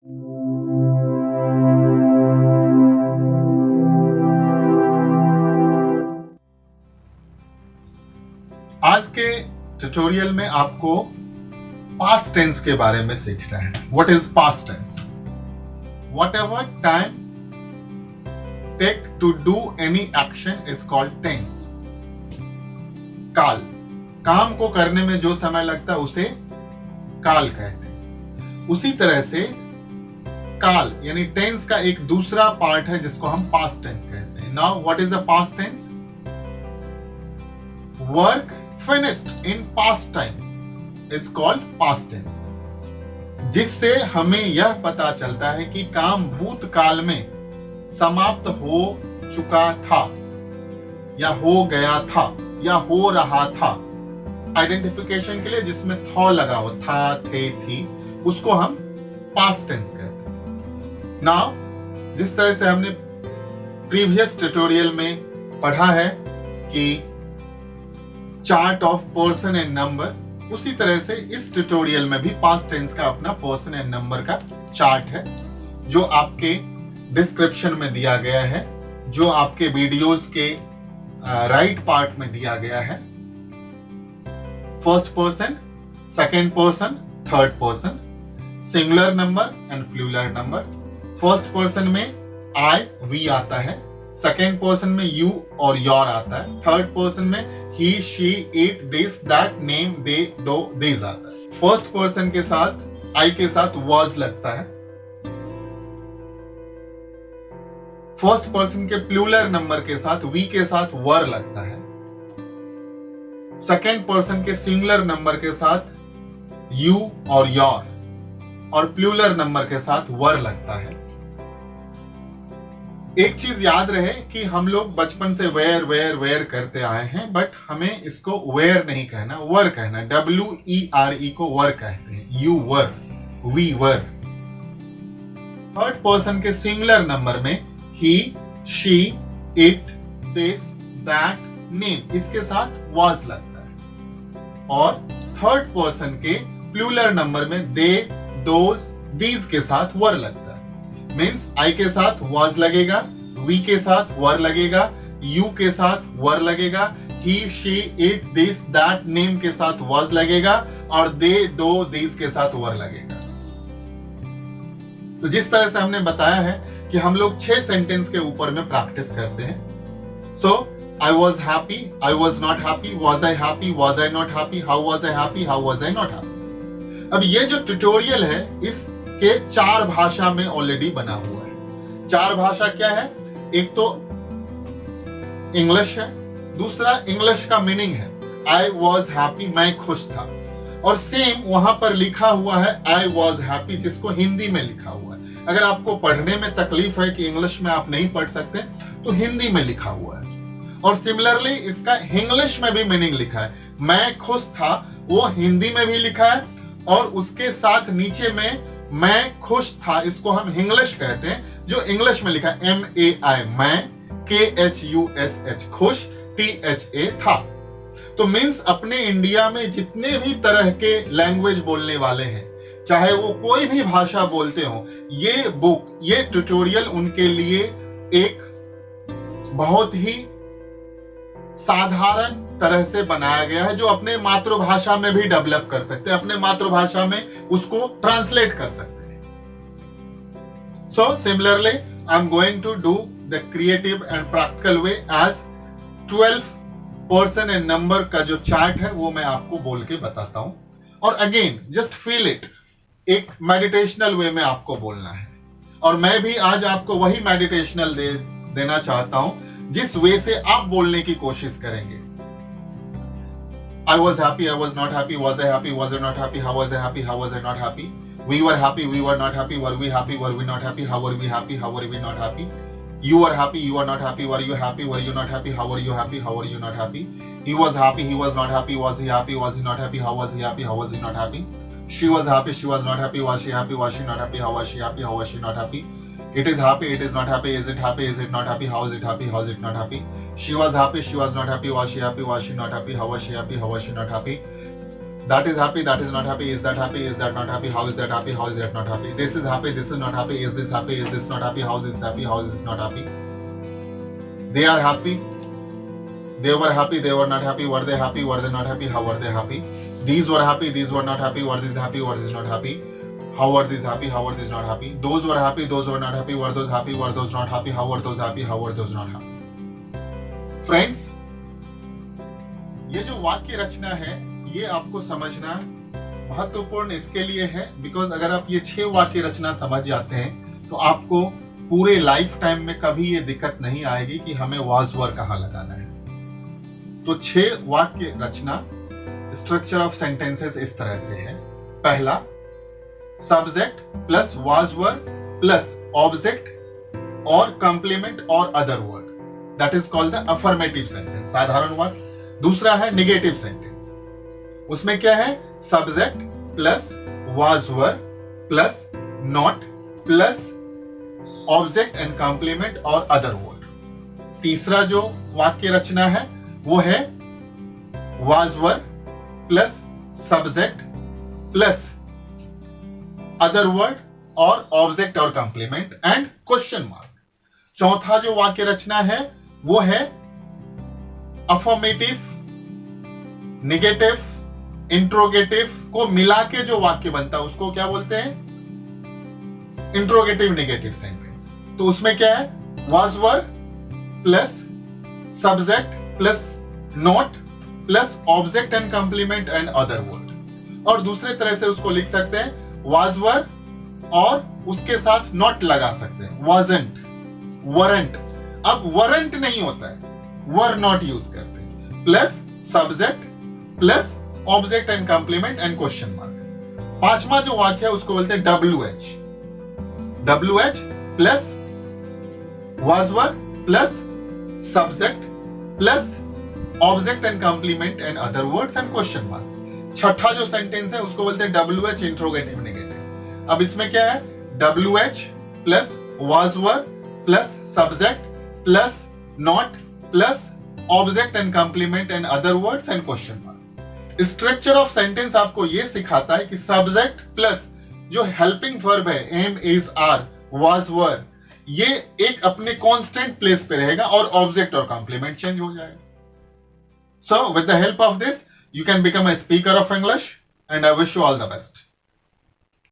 आज के ट्यूटोरियल में आपको पास्ट टेंस के बारे में सीखना है। What is past tense? Whatever time take to do any action is called tense. काल, काम को करने में जो समय लगता है उसे काल कहते हैं। उसी तरह से काल यानी टेंस का एक दूसरा पार्ट है जिसको हम पास्ट टेंस कहते हैं। Now what is the past tense? Work finished in past time is called past tense, जिससे हमें यह पता चलता है कि काम भूतकाल में समाप्त हो चुका था या हो गया था या हो रहा था। आइडेंटिफिकेशन के लिए जिसमें थ लगा हो, था, थे, थी, उसको हम पास्ट टेंस कहते हैं। नाउ जिस तरह से हमने प्रीवियस ट्यूटोरियल में पढ़ा है कि chart of person and number, उसी तरह से इस ट्यूटोरियल में भी पास्ट टेंस का अपना पर्सन एंड नंबर का चार्ट है, जो आपके डिस्क्रिप्शन में दिया गया है, जो आपके वीडियोस के राइट पार्ट में दिया गया है। First person, second person, third person, singular number and plural number. First person में आई, वी आता है, सेकंड पर्सन में यू और योर आता है, थर्ड पर्सन में he, she, it, this, that, name, they, do, these आता है। फर्स्ट पर्सन के साथ I के साथ was लगता है। फर्स्ट पर्सन के प्लूरल नंबर के साथ we के साथ were लगता है। सेकंड पर्सन के सिंगुलर नंबर के साथ you और your और प्लूरल नंबर के साथ were लगता है। एक चीज याद रहे कि हम लोग बचपन से वेयर वेयर वेयर करते आए हैं, बट हमें इसको वेयर नहीं कहना, वर कहना। WERE को वर कहते हैं। You were, we were. Third person के सिंगुलर नंबर में he, she, it, this, that, name, इसके साथ वाज लगता है। और थर्ड पर्सन के प्लूरल नंबर में दे, दोज, दीज के साथ वर लगता है। मीन्स आई के साथ वाज लगेगा, वी के साथ वर लगेगा, यू के साथ वर लगेगा, he, she, it, this, that, name के साथ वाज लगेगा और दे, दो, दीज के साथ वर लगेगा। तो जिस तरह से हमने बताया है कि हम लोग 6 सेंटेंस के ऊपर में प्रैक्टिस करते हैं। So I was happy, I was not happy, was I happy, was I not happy, how was I happy, how was I not happy. अब ये जो ट्यूटोरियल है इसके 4 भाषा में ऑलरेडी बना हुआ है। 4 भाषा क्या है? एक तो इंग्लिश है, दूसरा इंग्लिश का मीनिंग है आई वॉज हैप्पी, मैं खुश था, और सेम वहां पर लिखा हुआ है आई वॉज हैप्पी, जिसको हिंदी में लिखा हुआ है। अगर आपको पढ़ने में तकलीफ है कि इंग्लिश में आप नहीं पढ़ सकते, तो हिंदी में लिखा हुआ है। और सिमिलरली इसका इंग्लिश में भी मीनिंग लिखा है। मैं खुश था, वो हिंदी में भी लिखा है, और उसके साथ नीचे में मैं खुश था, इसको हम इंग्लिश कहते हैं, जो इंग्लिश में लिखा है MAI, मैं, KHUSH, खुश, THA, था। तो मीन्स अपने इंडिया में जितने भी तरह के लैंग्वेज बोलने वाले हैं, चाहे वो कोई भी भाषा बोलते हो, ये बुक, ये ट्यूटोरियल उनके लिए एक बहुत ही साधारण तरह से बनाया गया है, जो अपने मातृभाषा में भी डेवलप कर सकते हैं, अपने मातृभाषा में उसको ट्रांसलेट कर सकते हैं। So similarly I am going to do the creative and practical way as 12 person and number का जो चार्ट है वो मैं आपको बोल के बताता हूं। और अगेन जस्ट फील इट, एक मेडिटेशनल वे में आपको बोलना है, और मैं भी आज आपको वही मेडिटेशनल देना चाहता हूं जिस वे से आप बोलने की कोशिश करेंगे। I was happy, I was not happy, was I happy, was I not happy, how was I happy, how was I not happy, we were happy, we were not happy, were we happy, were we not happy, how were we happy, how were we not happy, you were happy, you were not happy, were you happy, were you not happy, how were you happy, how were you not happy, he was happy, he was not happy, was he happy, was he not happy, how was he happy, how was he not happy, she was happy, she was not happy, was she happy, was she not happy, how was she happy, how was she not happy, it is happy, it is not happy, is it happy, is it not happy, how is it happy, how is it not happy, she was happy, she was not happy, was she happy, was she not happy, how was she happy, how was she not happy, That is happy, that is not happy, is that happy, is that not happy, how is that happy, how is that not happy, this is happy, this is not happy, is this happy, is this not happy, how is this happy, how is this not happy. They are happy, they were happy, they were not happy, were they not happy, how were they happy. These were happy, these were not happy, were these happy, were these not happy, how were these happy, how were these not happy. Those were happy, those were not happy, were those happy, were those not happy, how were those happy, how were those not happy. Friends, ये जो वाक्य रचना है ये आपको समझना महत्वपूर्ण इसके लिए है बिकॉज अगर आप ये 6 वाक्य रचना समझ जाते हैं तो आपको पूरे लाइफ टाइम में कभी ये दिक्कत नहीं आएगी कि हमें वाज वर कहां लगाना है. तो 6 वाक्य रचना स्ट्रक्चर ऑफ सेंटेंसेस इस तरह से है. पहला, subject plus was were plus object और कंप्लीमेंट और other word, that is called the affirmative sentence, साधारण वाक्य. दूसरा है निगेटिव सेंटेंस, उसमें क्या है, subject plus was were plus not plus object and complement और अदर वर्ड. तीसरा जो वाक्य रचना है वो है was were plus subject plus other word और ऑब्जेक्ट और कंप्लीमेंट एंड क्वेश्चन मार्क. चौथा जो वाक्य रचना है वो है अफर्मेटिव, नेगेटिव, इंट्रोगेटिव को मिला के जो वाक्य बनता है उसको क्या बोलते हैं, इंट्रोगेटिव नेगेटिव सेंटेंस. तो उसमें क्या है, was were plus subject plus not plus object and complement and other word. और दूसरे तरह से उसको लिख सकते हैं वाज वर और उसके साथ नॉट लगा सकते हैं, वाजंट, वरंट. अब वरंट नहीं होता है, वर नॉट यूज करते हैं, plus subject plus object and complement and question mark. पांचवा जो वाक्य है उसको बोलते हैं WH. WH plus was were plus subject plus object and complement and other words and question mark. छठा जो सेंटेंस है उसको बोलते हैं WH इंट्रोगेटिव नेगेटिव. अब इसमें क्या है, WH plus was were plus subject plus not plus object and complement and other words and question mark. Structure of sentence आपको यह सिखाता है कि सब्जेक्ट प्लस जो हेल्पिंग वर्ब है एम, इज, आर, वाज, वर, ये एक अपने कांस्टेंट प्लेस पे रहेगा और ऑब्जेक्ट और कंप्लीमेंट चेंज हो जाएगा. So with the help of this you can become a speaker of English and I wish you all the best.